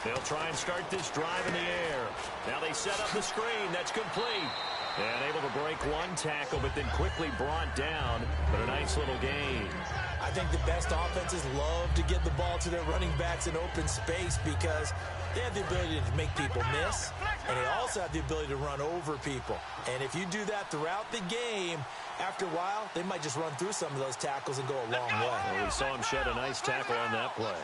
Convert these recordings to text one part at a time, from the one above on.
They'll try and start this drive in the air. Now they set up the screen. That's complete. And able to break one tackle, but then quickly brought down. But a nice little gain. I think the best offenses love to get the ball to their running backs in open space because they have the ability to make people miss, and they also have the ability to run over people. And if you do that throughout the game, after a while, they might just run through some of those tackles and go a long way. Well, we saw him shed a nice tackle on that play.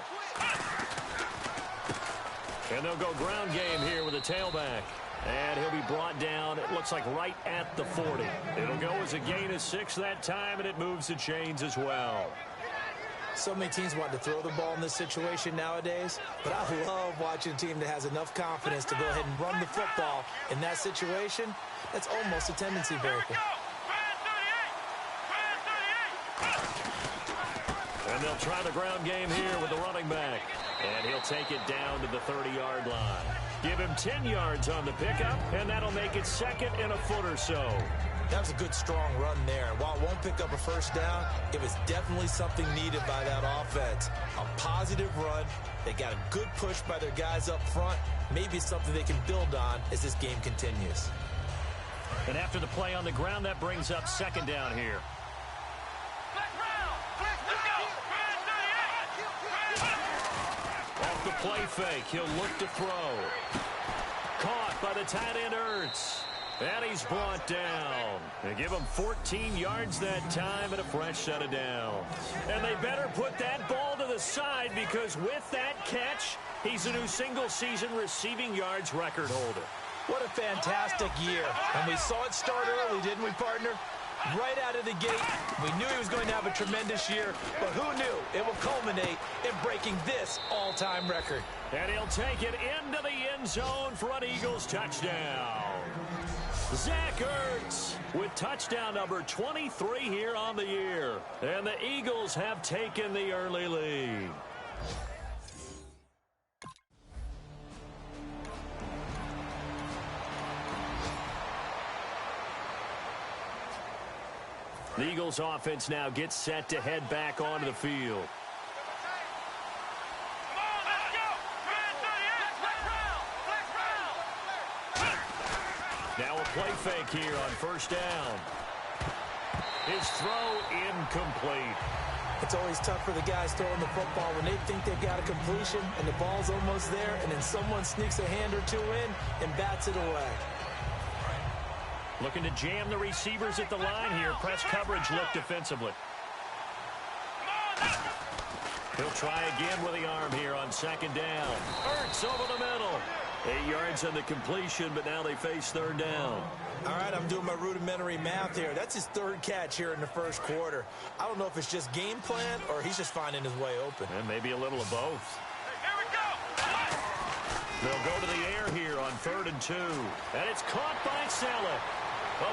And they'll go ground game here with a tailback. And he'll be brought down, it looks like right at the 40. It'll go as a gain of 6 that time, and it moves the chains as well. So many teams want to throw the ball in this situation nowadays, but I love watching a team that has enough confidence to go ahead and run the football in that situation. That's almost a tendency breaker. And they'll try the ground game here with the running back. And he'll take it down to the 30-yard line. Give him 10 yards on the pickup, and that'll make it second and a foot or so. That was a good, strong run there. While it won't pick up a first down, it was definitely something needed by that offense. A positive run. They got a good push by their guys up front. Maybe something they can build on as this game continues. And after the play on the ground, that brings up second down here. Off the play fake, he'll look to throw. Caught by the tight end, Ertz. And he's brought down. They give him 14 yards that time and a fresh set of downs. And they better put that ball to the side because with that catch, he's a new single-season receiving yards record holder. What a fantastic year. And we saw it start early, didn't we, partner? Right out of the gate, we knew he was going to have a tremendous year, but who knew it will culminate in breaking this all-time record. And he'll take it into the end zone for an Eagles touchdown. Zach Ertz with touchdown number 23 here on the year. And the Eagles have taken the early lead. The Eagles offense now gets set to head back onto the field. Now a play fake here on first down. His throw incomplete. It's always tough for the guys throwing the football when they think they've got a completion and the ball's almost there, and then someone sneaks a hand or two in and bats it away. Looking to jam the receivers at the line here. Press coverage look defensively. He'll try again with the arm here on second down. Ertz over the middle. 8 yards on the completion, but now they face third down. All right, I'm doing my rudimentary math here. That's his third catch here in the first quarter. I don't know if it's just game plan or he's just finding his way open. And maybe a little of both. They'll go to the air here on 3rd and 2. And it's caught by Salah.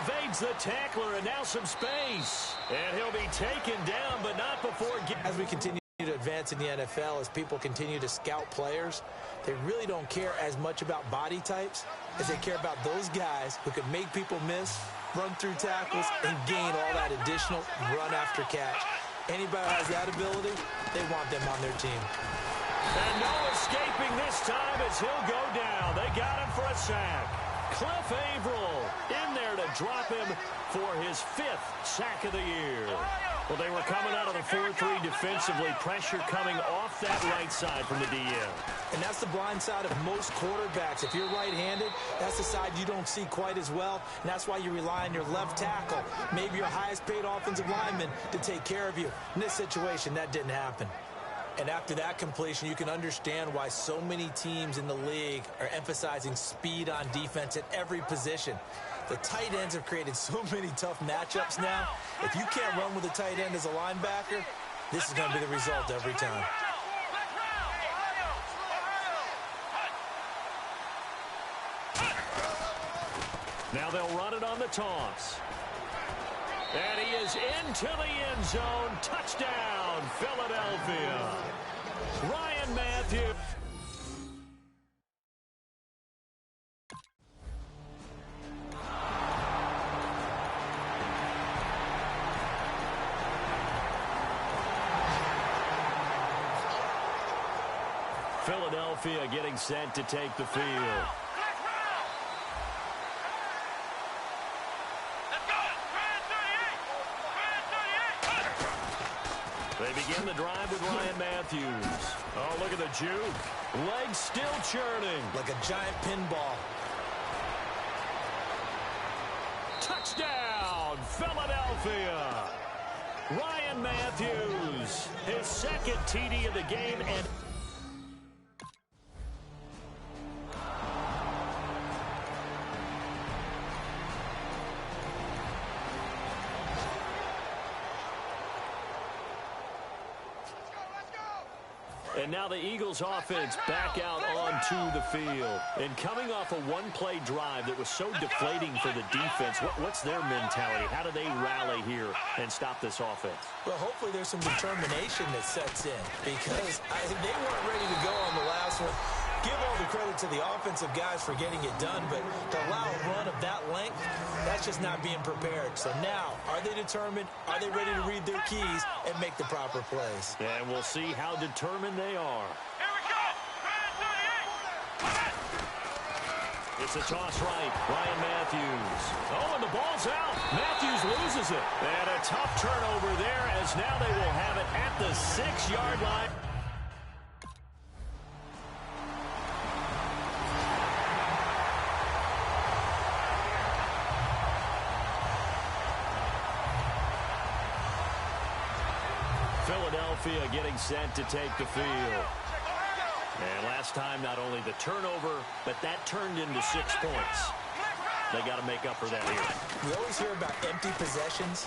Evades the tackler, and now some space. And he'll be taken down, but not before. As we continue to advance in the NFL, as people continue to scout players, they really don't care as much about body types as they care about those guys who can make people miss, run through tackles, and gain all that additional run after catch. Anybody who has that ability, they want them on their team. And no escaping this time as he'll go down. They got him for a sack. Cliff Averill in there to drop him for his 5th sack of the year. Well, they were coming out of the 4-3 defensively. Pressure coming off that right side from the DM. And that's the blind side of most quarterbacks. If you're right-handed, that's the side you don't see quite as well. And that's why you rely on your left tackle, maybe your highest-paid offensive lineman, to take care of you. In this situation, that didn't happen. And after that completion, you can understand why so many teams in the league are emphasizing speed on defense at every position. The tight ends have created so many tough matchups now. If you can't run with a tight end as a linebacker, this is going to be the result every time. Now they'll run it on the toss. And he is into the end zone. Touchdown, Philadelphia. Ryan Matthews. Philadelphia getting set to take the field. They begin the drive with Ryan Matthews. Oh, look at the juke. Legs still churning. Like a giant pinball. Touchdown, Philadelphia. Ryan Matthews, his second TD of the game, and now the Eagles offense back out onto the field. And coming off a one-play drive that was so deflating for the defense, what's their mentality? How do they rally here and stop this offense? Well, hopefully there's some determination that sets in, because they weren't ready to go on the last one. Give all the credit to the offensive guys for getting it done, but to allow a run of that length, that's just not being prepared. So now, are they determined? Are they ready to read their keys and make the proper plays? And we'll see how determined they are. Here we go! It's a toss right. Ryan Matthews. Oh, and the ball's out. Matthews loses it. And a tough turnover there, as now they will have it at the 6-yard line. Philadelphia getting set to take the field. And last time, not only the turnover, but that turned into 6 points. They got to make up for that here. We always hear about empty possessions,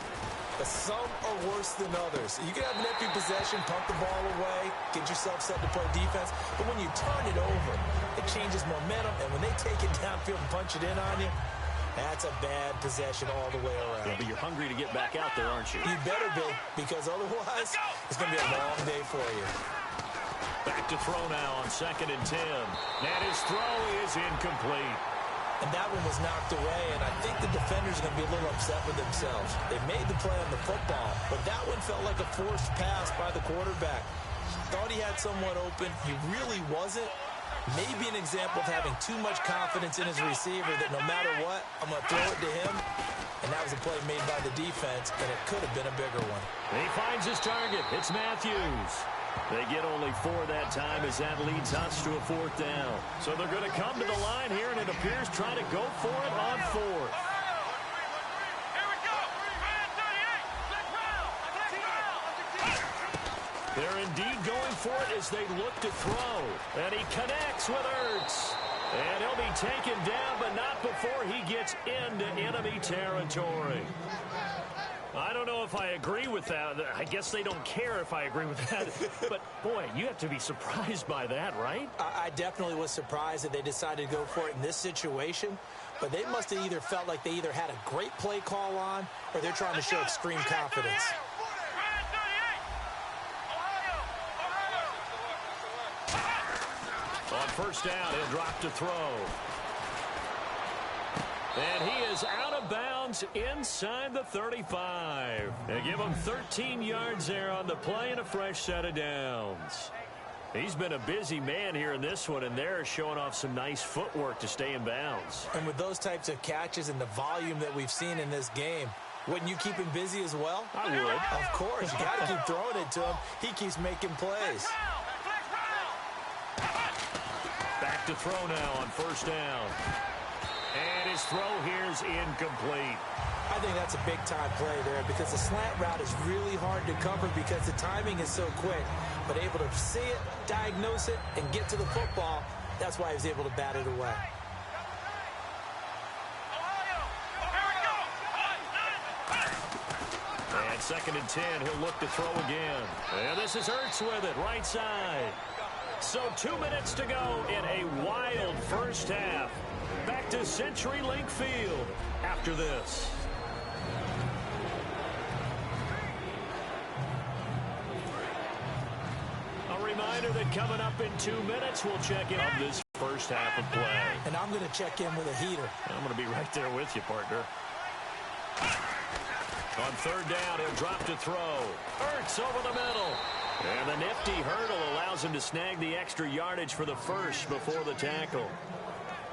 but some are worse than others. You can have an empty possession, pump the ball away, get yourself set to play defense, but when you turn it over, it changes momentum, and when they take it downfield and punch it in on you, that's a bad possession all the way around. Yeah, but you're hungry to get back out there, aren't you? You better be, because otherwise, it's going to be a long day for you. Back to throw now on 2nd and 10. And his throw is incomplete. And that one was knocked away, and I think the defenders are going to be a little upset with themselves. They made the play on the football, but that one felt like a forced pass by the quarterback. Thought he had someone open. He really wasn't. Maybe an example of having too much confidence in his receiver that no matter what, I'm going to throw it to him. And that was a play made by the defense, and it could have been a bigger one. He finds his target. It's Matthews. They get only 4 that time, as that leads us to a 4th down. So they're going to come to the line here, and it appears trying to go for it on 4th. They're indeed going for it as they look to throw. And he connects with Ertz. And he'll be taken down, but not before he gets into enemy territory. I don't know if I agree with that. I guess they don't care if I agree with that. But, boy, you have to be surprised by that, right? I definitely was surprised that they decided to go for it in this situation. But they must have either felt like they either had a great play call on, or they're trying to show extreme confidence. On 1st down, he'll drop to throw. And he is out of bounds inside the 35. They give him 13 yards there on the play and a fresh set of downs. He's been a busy man here in this one, and they're showing off some nice footwork to stay in bounds. And with those types of catches and the volume that we've seen in this game, wouldn't you keep him busy as well? I would. Of course. You got to keep throwing it to him. He keeps making plays. Back to throw now on 1st down. And his throw here's incomplete. I think that's a big-time play there, because the slant route is really hard to cover because the timing is so quick. But able to see it, diagnose it, and get to the football, that's why he was able to bat it away. And 2nd and 10, he'll look to throw again. And this is Ertz with it, right side. So 2 minutes to go in a wild first half. Back to CenturyLink Field after this. A reminder that coming up in 2 minutes, we'll check in on this first half of play. And I'm going to check in with a heater. I'm going to be right there with you, partner. On third down, he'll drop to throw. Ertz over the middle. And the nifty hurdle allows him to snag the extra yardage for the first before the tackle.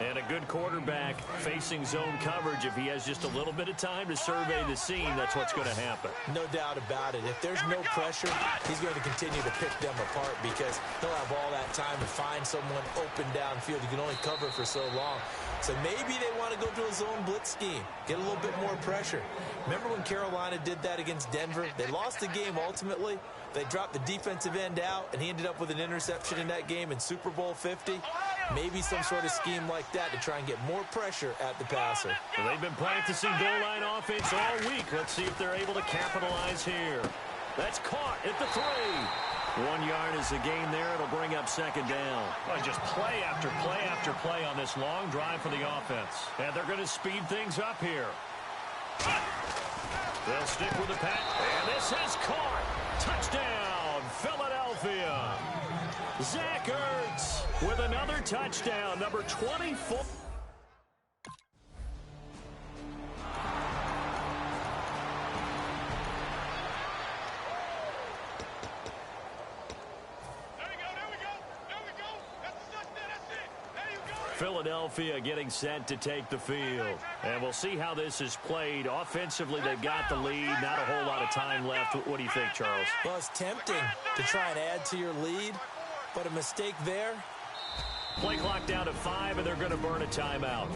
And a good quarterback facing zone coverage, if he has just a little bit of time to survey the scene, that's what's going to happen. No doubt about it. If there's no pressure, he's going to continue to pick them apart because he'll have all that time to find someone open downfield. You can only cover for so long. So maybe they want to go to a zone blitz scheme, get a little bit more pressure. Remember when Carolina did that against Denver? They lost the game ultimately. They dropped the defensive end out, and he ended up with an interception in that game in Super Bowl 50. Maybe some sort of scheme like that to try and get more pressure at the passer. Well, they've been practicing goal line offense all week. Let's see if they're able to capitalize here. That's caught at the 3. 1 yard is the gain there. It'll bring up second down. Well, just play after play after play on this long drive for the offense. And they're going to speed things up here. They'll stick with the pass. And this is caught. Touchdown, Philadelphia. Zach Ertz with another touchdown, number 24. Philadelphia getting set to take the field. And we'll see how this is played. Offensively, they've got the lead. Not a whole lot of time left. What do you think, Charles? Well, it's tempting to try and add to your lead, but a mistake there. Play clock down to 5, and they're going to burn a timeout.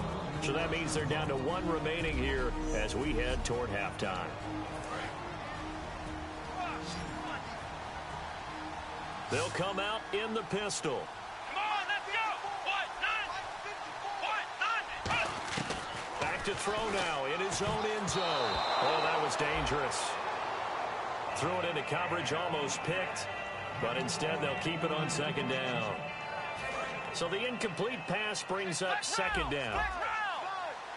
So that means they're down to 1 remaining here as we head toward halftime. They'll come out in the pistol. To throw now in his own end zone. Oh, that was dangerous. Threw it into coverage, almost picked, but instead they'll keep it on second down. So the incomplete pass brings up second down.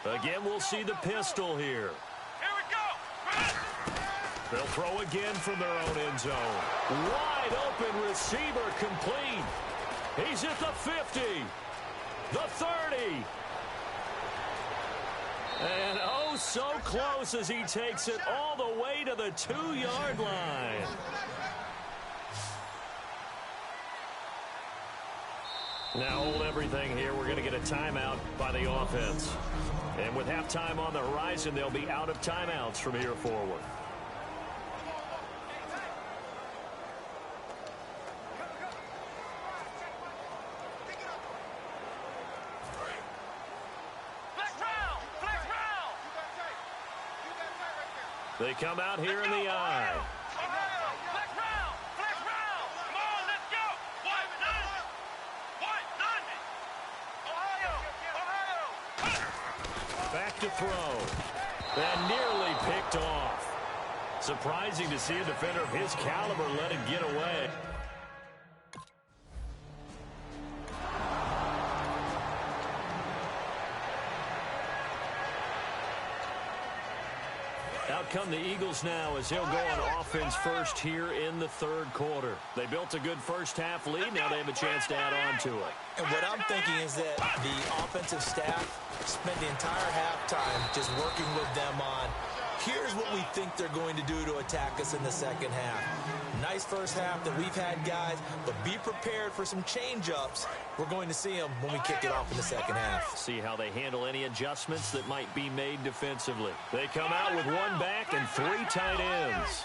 Again, we'll see the pistol here. Here we go. They'll throw again from their own end zone. Wide open receiver complete. He's at the 50, the 30. And oh, so close as he takes it all the way to the 2-yard line. Now hold everything here. We're going to get a timeout by the offense. And with halftime on the horizon, they'll be out of timeouts from here forward. They come out here in the eye. Back to throw. And nearly picked off. Surprising to see a defender of his caliber let it get away. Out come the Eagles now as he'll go on offense first here in the third quarter. They built a good first half lead. Now they have a chance to add on to it. And what I'm thinking is that the offensive staff spent the entire halftime just working with them on, here's what we think they're going to do to attack us in the second half. Nice first half that we've had, guys, but be prepared for some change-ups. We're going to see them when we kick it off in the second half. See how they handle any adjustments that might be made defensively. They come out with 1 back and 3 tight ends.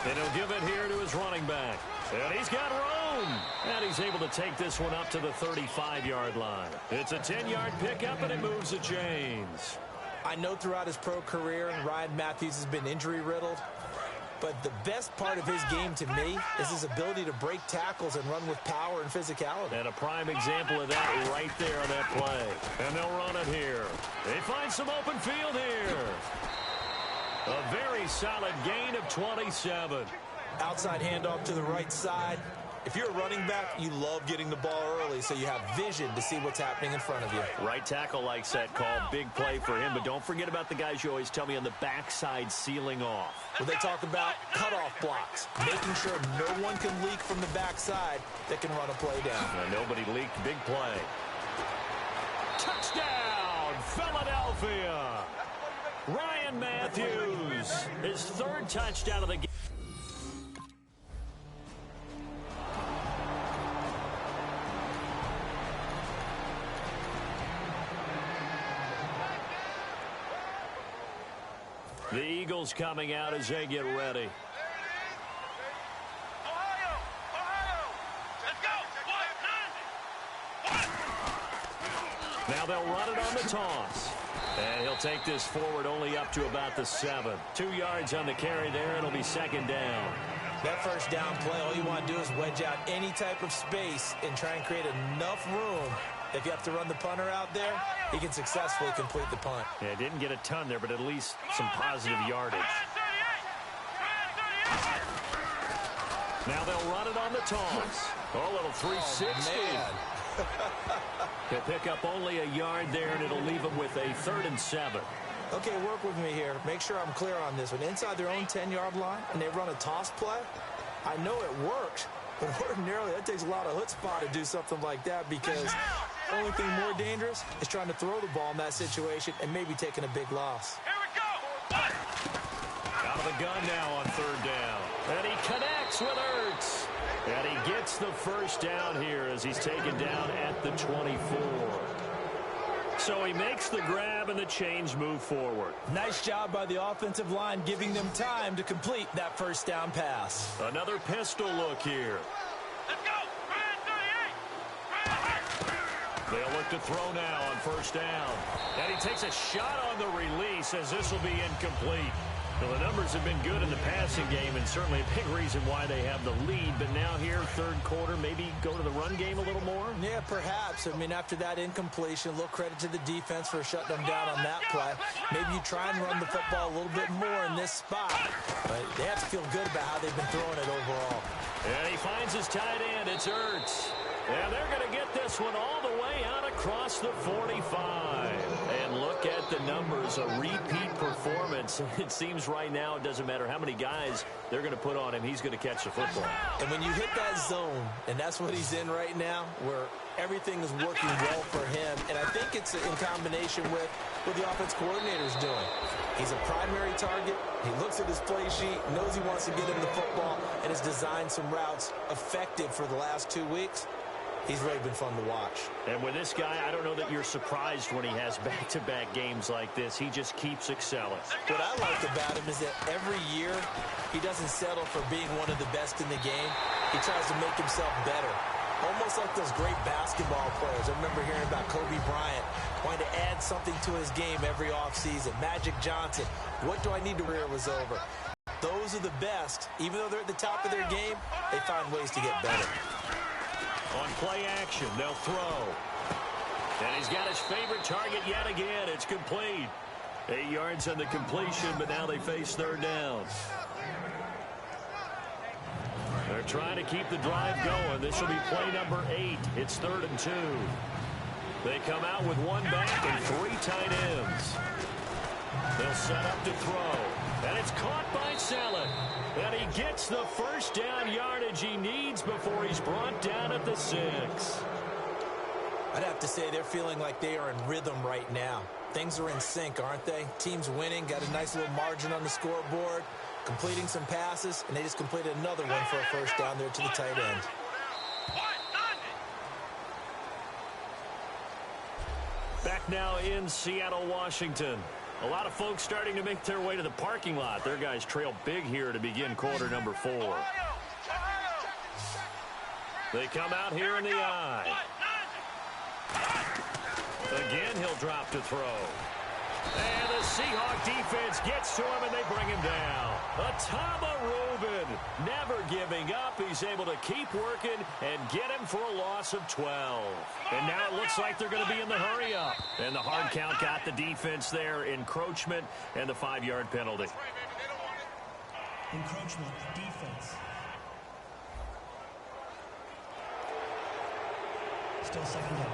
And he'll give it here to his running back. And he's got room. And he's able to take this one up to the 35-yard line. It's a 10-yard pickup, and it moves the chains. I know throughout his pro career, Ryan Matthews has been injury-riddled. But the best part of his game to me is his ability to break tackles and run with power and physicality. And a prime example of that right there on that play. And they'll run it here. They find some open field here. A very solid gain of 27. Outside handoff to the right side. If you're a running back, you love getting the ball early so you have vision to see what's happening in front of you. Right tackle likes that call. Big play for him. But don't forget about the guys you always tell me on the backside sealing off. Well, they talk about cutoff blocks, making sure no one can leak from the backside that can run a play down. Nobody leaked. Big play. Touchdown, Philadelphia. Ryan Matthews, his third touchdown of the game. The Eagles coming out as they get ready. Now they'll run it on the toss. And he'll take this forward only up to about the 7. 2 yards on the carry there. It'll be second down. That first down play, all you want to do is wedge out any type of space and try and create enough room. If you have to run the punter out there, he can successfully complete the punt. Yeah, didn't get a ton there, but at least some positive yardage. Now they'll run it on the toss. Oh, a little 360. He'll pick up only a yard there, and it'll leave him with a 3rd and 7. Okay, work with me here. Make sure I'm clear on this one. Inside their own 10-yard line, and they run a toss play, I know it works, but ordinarily that takes a lot of chutzpah to do something like that, because the only thing more dangerous is trying to throw the ball in that situation and maybe taking a big loss. Here we go. Out of the gun now on 3rd down. And he connects with Ertz. And he gets the first down here as he's taken down at the 24. So he makes the grab and the change move forward. Nice job by the offensive line giving them time to complete that first down pass. Another pistol look here. Let's go. They'll look to throw now on 1st down. And he takes a shot on the release as this will be incomplete. Well, the numbers have been good in the passing game, and certainly a big reason why they have the lead. But now here, 3rd quarter, maybe go to the run game a little more? Yeah, perhaps. I mean, after that incompletion, a little credit to the defense for shutting them down on that play. Maybe you try and run the football a little bit more in this spot. But they have to feel good about how they've been throwing it overall. And he finds his tight end. It's Ertz. And they're going to get this one all the way out across the 45. And look at the numbers, a repeat performance. It seems right now it doesn't matter how many guys they're going to put on him, he's going to catch the football. And when you hit that zone, and that's what he's in right now, where everything is working well for him, and I think it's in combination with what the offense coordinator is doing. He's a primary target. He looks at his play sheet, knows he wants to get him the football, and has designed some routes effective for the last 2 weeks. He's really been fun to watch. And with this guy, I don't know that you're surprised when he has back-to-back games like this. He just keeps excelling. What I like about him is that every year he doesn't settle for being one of the best in the game. He tries to make himself better. Almost like those great basketball players. I remember hearing about Kobe Bryant wanting to add something to his game every offseason. Magic Johnson, what do I need to career was over? Those are the best. Even though they're at the top of their game, they find ways to get better. On play action, they'll throw. And he's got his favorite target yet again. It's complete. 8 yards on the completion, but now they face 3rd down. They're trying to keep the drive going. This will be play number 8. It's 3rd and 2. They come out with 1 back and 3 tight ends. They'll set up to throw. And it's caught by Saleh. And he gets the first down yardage he needs before he's brought down at the 6. I'd have to say they're feeling like they are in rhythm right now. Things are in sync, aren't they? Team's winning, got a nice little margin on the scoreboard, completing some passes, and they just completed another one for a first down there to the tight end. Back now in Seattle, Washington. A lot of folks starting to make their way to the parking lot. Their guys trail big here to begin quarter number 4. They come out here in the I. Again, he'll drop to throw. And the Seahawk defense gets to him, and they bring him down. Atama Rubin never giving up. He's able to keep working and get him for a loss of 12. And now it looks like they're going to be in the hurry-up. And the hard count got the defense there. Encroachment and the 5-yard penalty. Encroachment, defense. Still second down.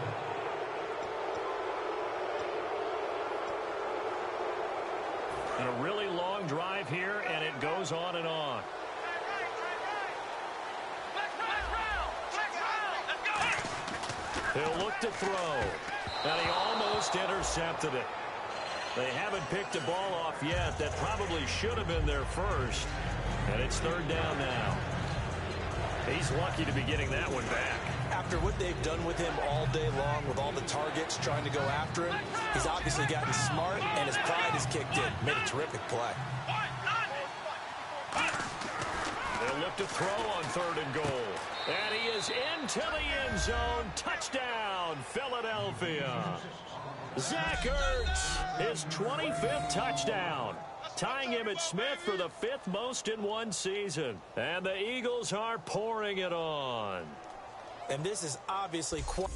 And a really long drive here, and it goes on and on. He'll look to throw, and he almost intercepted it. They haven't picked a ball off yet. That probably should have been their first. And it's third down now. He's lucky to be getting that one back. After what they've done with him all day long, with all the targets trying to go after him, he's obviously gotten smart, and his pride has kicked in. Made a terrific play. They'll look to throw on third and goal. And he is into the end zone. Touchdown, Philadelphia. Zach Ertz, his 25th touchdown, tying Emmitt Smith for the 5th most in one season. And the Eagles are pouring it on. And this is obviously quite...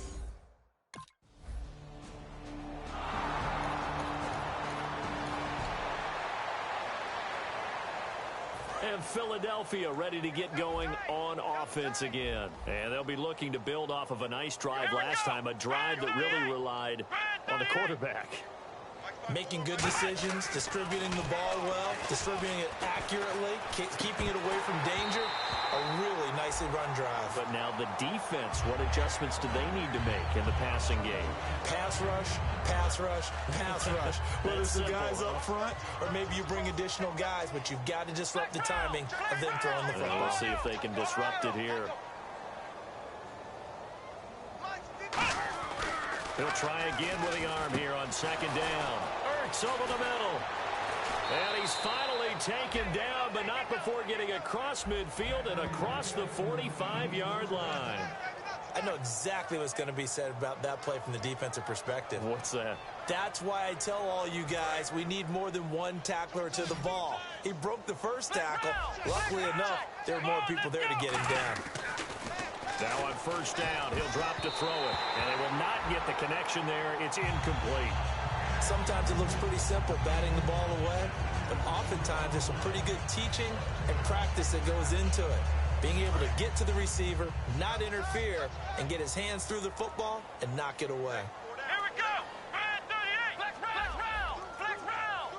And Philadelphia ready to get going on offense again. And they'll be looking to build off of a nice drive last time, a drive that really relied on the quarterback. Making good decisions, distributing the ball well, distributing it accurately, keeping it away from danger. A really nicely run drive. But now the defense, what adjustments do they need to make in the passing game? Pass rush, pass rush, pass rush. Whether it's the guys up front or maybe you bring additional guys, but you've got to disrupt the timing of them throwing the football. We'll see if they can disrupt it here. He'll try again with the arm here on second down. Ertz over the middle. And he's finally taken down, but not before getting across midfield and across the 45-yard line. I know exactly what's going to be said about that play from the defensive perspective. What's that? That's why I tell all you guys we need more than one tackler to the ball. He broke the first tackle. Luckily enough, there were more people there to get him down. Now on first down, he'll drop to throw it. And they will not get the connection there. It's incomplete. Sometimes it looks pretty simple, batting the ball away. But oftentimes there's some pretty good teaching and practice that goes into it. Being able to get to the receiver, not interfere, and get his hands through the football and knock it away. Here we go. Man 38. Flex round.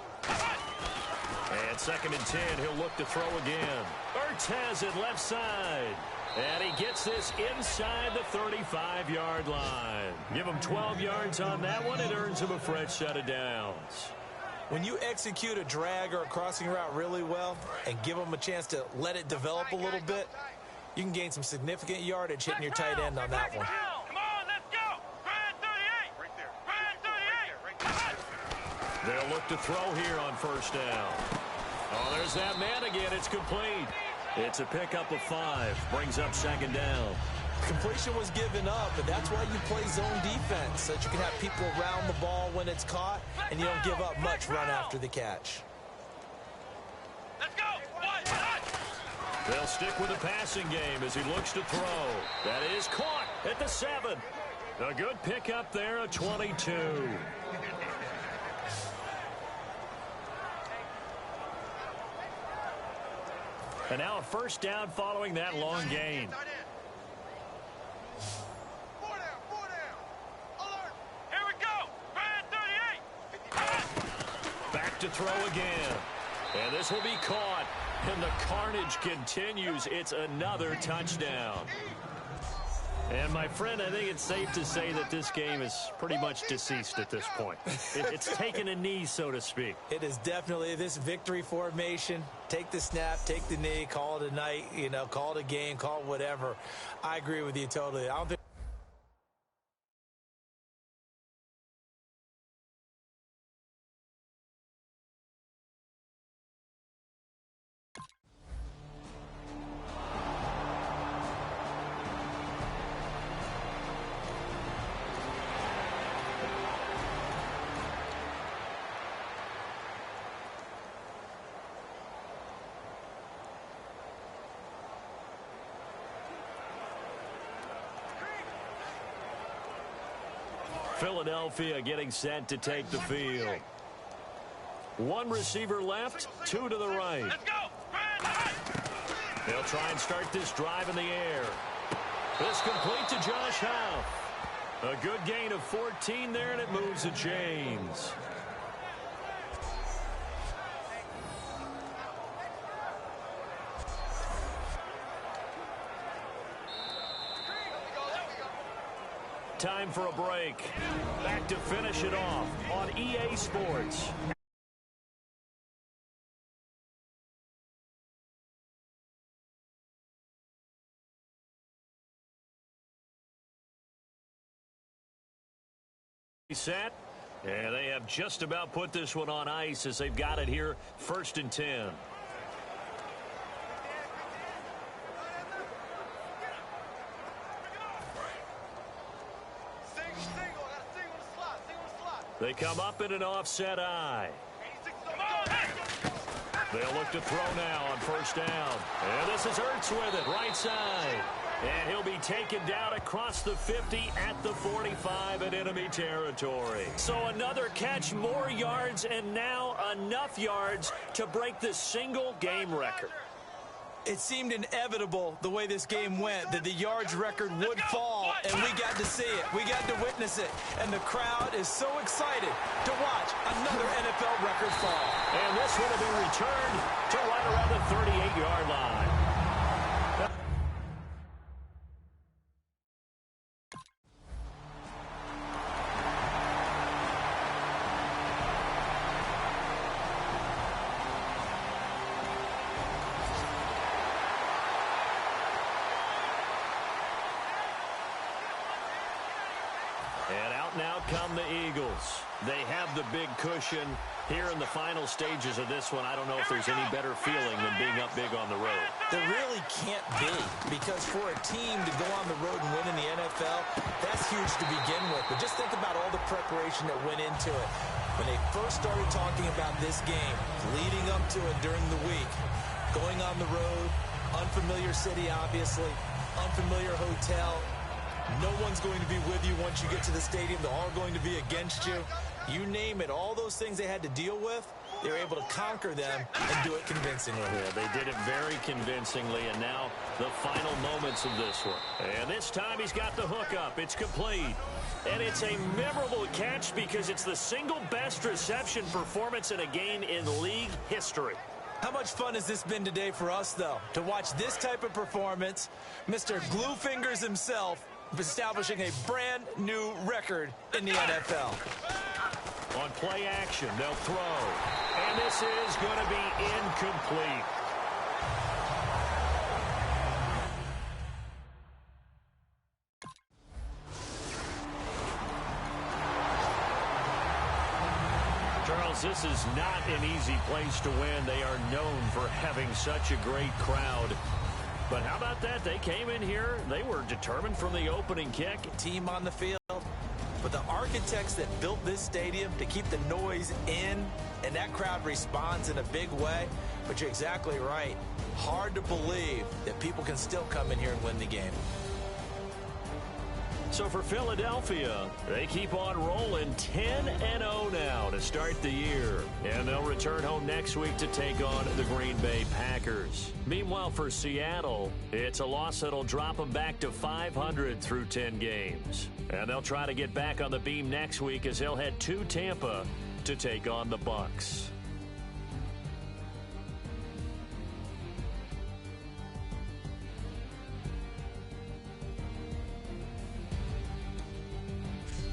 And second and 10, he'll look to throw again. Ertz has it left side. And he gets this inside the 35-yard line. Give him 12 yards on that one. It earns him a fresh set of downs. When you execute a drag or a crossing route really well and give them a chance to let it develop a little bit, you can gain some significant yardage hitting your tight end on that one. Come on, let's go. Man 38. Right there. Man 38. They'll look to throw here on first down. Oh, there's that man again. It's complete. It's a pickup of 5. Brings up second down. Completion was given up, but that's why you play zone defense, so that you can have people around the ball when it's caught, and you don't give up much run after the catch. Let's go. They'll stick with the passing game as he looks to throw. That is caught at the 7. A good pickup there, a 22. And now a first down following that long gain. Here we go. Man 38. Back to throw again. And this will be caught. And the carnage continues. It's another touchdown. And, my friend, I think it's safe to say that this game is pretty much deceased at this point. It's taken a knee, so to speak. It is definitely this victory formation. Take the snap, take the knee, call it a night, call it a game, call it whatever. I agree with you totally. I don't think Philadelphia getting set to take the field. One receiver left, 2 to the right. Let's go. They'll try and start this drive in the air. This complete to Josh Huff. A good gain of 14 there, and it moves the chains. time for a break. Back to finish it off on EA Sports. Set, and they have just about put this one on ice as they've got it here, 1st and 10. They come up in an offset eye. They'll look to throw now on 1st down. And this is Ertz with it, right side. And he'll be taken down across the 50 at the 45 in enemy territory. So another catch, more yards, and now enough yards to break the single game record. It seemed inevitable the way this game went that the yards record would fall, and we got to see it. We got to witness it, and the crowd is so excited to watch another NFL record fall. And this one will be returned to right around the 38-yard line. And out now come the Eagles. They have the big cushion here in the final stages of this one. I don't know if there's any better feeling than being up big on the road. There really can't be, because for a team to go on the road and win in the NFL, that's huge to begin with. But just think about all the preparation that went into it. When they first started talking about this game, leading up to it during the week, going on the road, unfamiliar city, obviously, unfamiliar hotel. No one's going to be with you once you get to the stadium. They're all going to be against you. You name it, all those things they had to deal with, they were able to conquer them and do it convincingly. Yeah, they did it very convincingly, and now the final moments of this one. And this time he's got the hook up. It's complete. And it's a memorable catch because it's the single best reception performance in a game in league history. How much fun has this been today for us, though, to watch this type of performance? Mr. Glue Fingers himself establishing a brand new record in the NFL. On play action, they'll throw. And this is going to be incomplete. Charles, this is not an easy place to win. They are known for having such a great crowd. But how about that? They came in here. They were determined from the opening kick. Team on the field. But the architects that built this stadium to keep the noise in, and that crowd responds in a big way. But you're exactly right. Hard to believe that people can still come in here and win the game. So for Philadelphia, they keep on rolling 10-0 now to start the year. And they'll return home next week to take on the Green Bay Packers. Meanwhile, for Seattle, it's a loss that'll drop them back to 500 through 10 games. And they'll try to get back on the beam next week as they'll head to Tampa to take on the Bucs.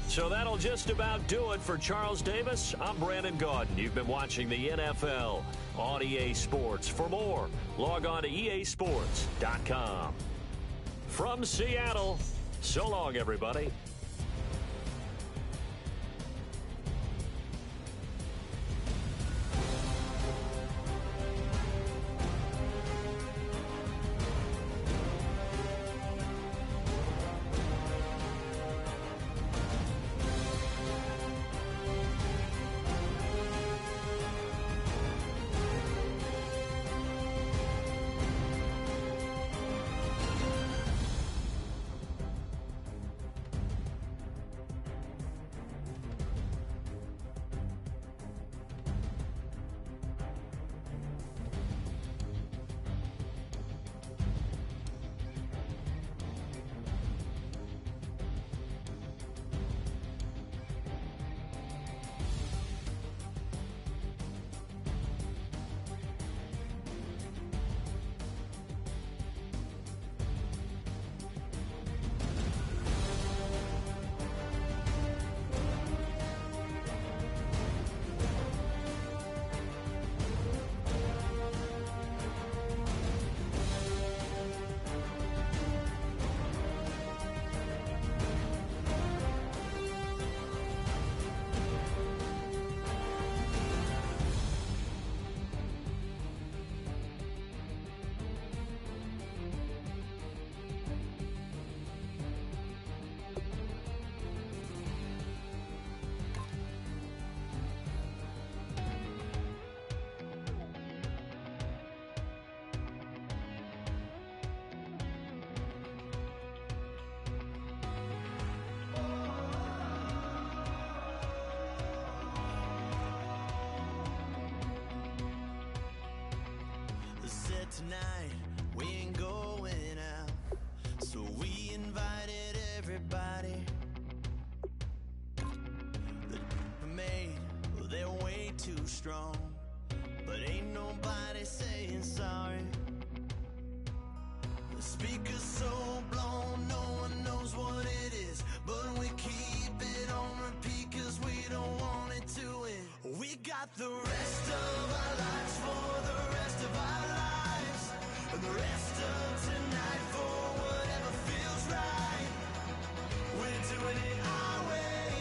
So that'll just about do it for Charles Davis. I'm Brandon Gaudin. You've been watching the NFL on EA Sports. For more, log on to easports.com. From Seattle, so long, everybody. tonight, we ain't going out. So we invited everybody. The made, well, they're way too strong. But ain't nobody saying sorry. The speaker's so blown, no one knows what it is. But we keep it on repeat cause we don't want it to end. We got the rest of our lives for the rest of our lives. And the rest of tonight for whatever feels right. We're doing it our way,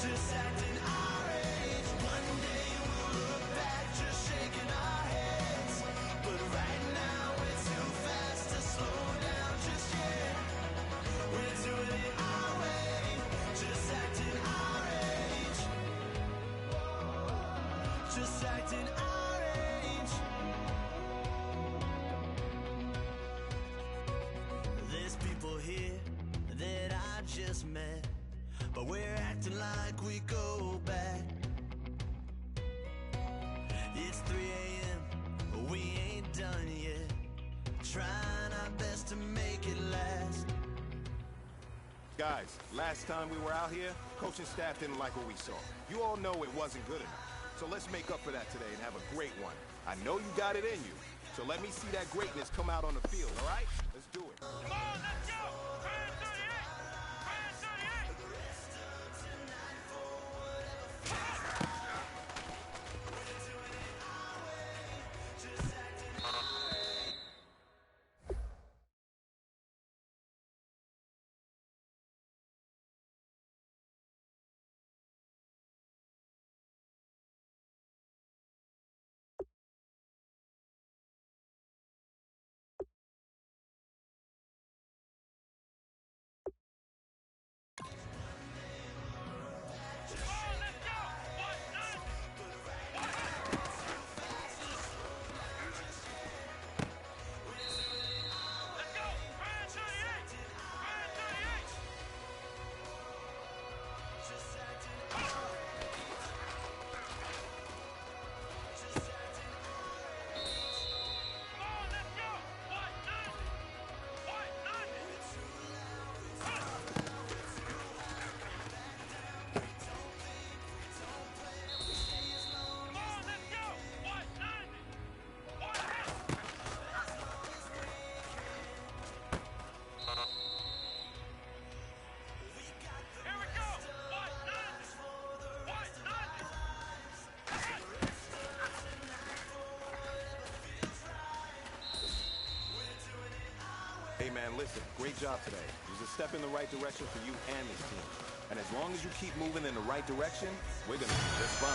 just acting our age. One day we'll look back just shaking our heads. But right now we're too fast to slow down just yet. We're doing it our way, just acting our age. Just acting our age. There's people here that I just met, but we're acting like we go back. It's 3 a.m., we ain't done yet. Trying our best to make it last. Guys, last time we were out here, coaching staff didn't like what we saw. You all know it wasn't good enough. So let's make up for that today and have a great one. I know you got it in you. So let me see that greatness come out on the field, all right? Let's do it. Come on, let's go! Fan 38! Fan 38! Hey man, listen, great job today. It was a step in the right direction for you and this team. And as long as you keep moving in the right direction, we're gonna be just fine.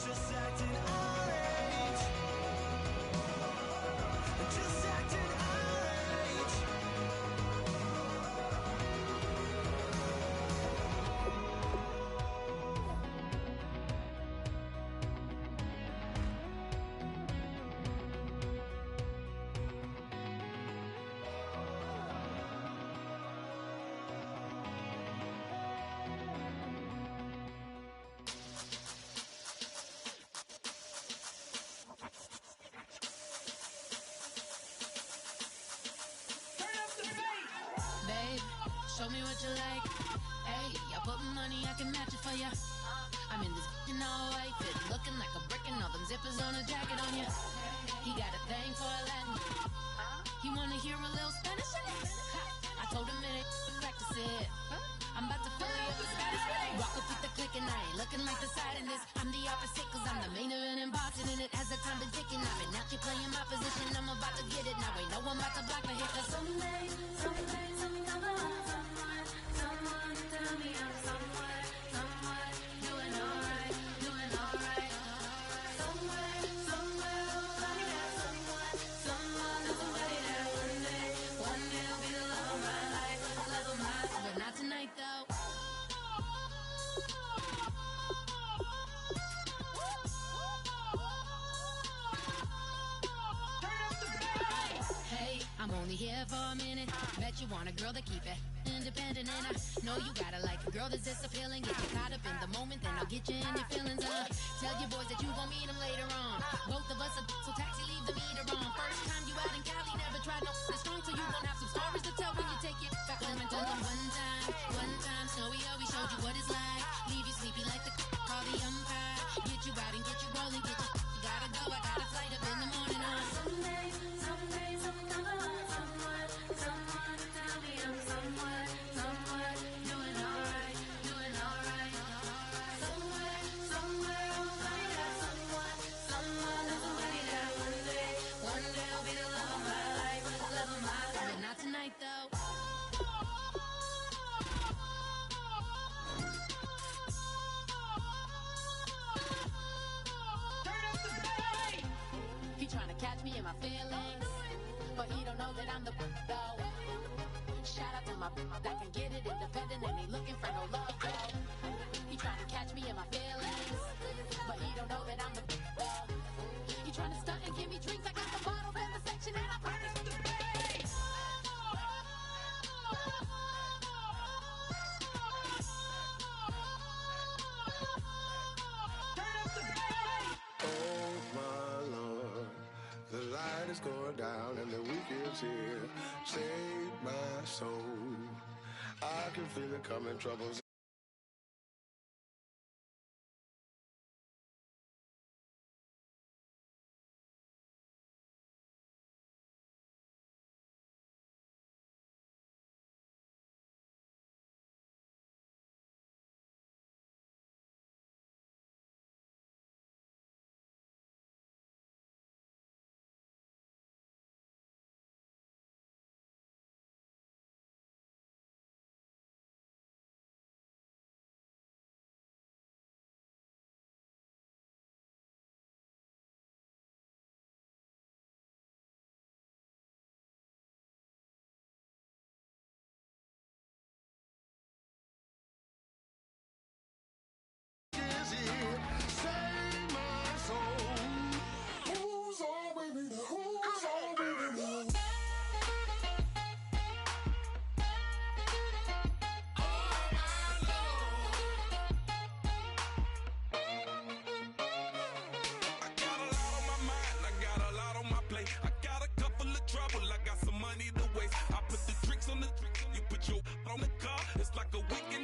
Just acting our age. Just acting our age. Babe, show me what you like. Hey, I put money, I can match it for ya. I'm in this all white fit, looking like a brick and all them zippers on a jacket on ya. He got a thing for a Latin. He wanna hear a little Spanish in it. I told him it ain't practice it. I'm about to fill you up with Spanish. Walk up with the click and I ain't looking like the side in this. I'm the opposite cause I'm the main event and boxing in it. As the time been ticking, I've been out here playing my position. I'm about to get it now. Ain't no one about to block my hit cause someday, someone tell me I'm someone doing alright. Somewhere, somebody that someone is somebody that one day will be the love of my life, but not tonight though. Hey, I'm only here for a minute. you want a girl to keep it independent, and I know you gotta like a girl that's this appealing. Get you caught up in the moment, then I'll get you in your feelings. Tell your boys that you gon' meet them later on. Both of us are so taxi, leave the meter on. First time you out in Cali, never tried no this strong, so you gon' have some stories to tell when you take it back home and tell them one time, Snowy always showed you what it's like. Leave you sleepy like the call the umpire. Get you out and get you rolling, get you gotta go. I got a flight up in the morning on. Someday, someone tell me I'm someone doing alright. Somewhere I'll find out someone that's the way that one day I'll be the love of my life, but not tonight though. He trying to catch me in my feelings, but he don't know that I'm the though. Shout out to my that can get it independent and he looking for no love though. He trying to catch me in my feelings, but he don't know that I'm the though. He trying to stunt and give me drinks. I got the bottles in the section and I promise to pay. The light is going down and the weekend's here. Save my soul. I can feel it coming, troubles. Save my soul. Who's all with me? Who's all with me? I got a lot on my mind, I got a lot on my plate. I got a couple of trouble, I got some money to waste. I put the tricks on the you put your on the car, it's like a weekend.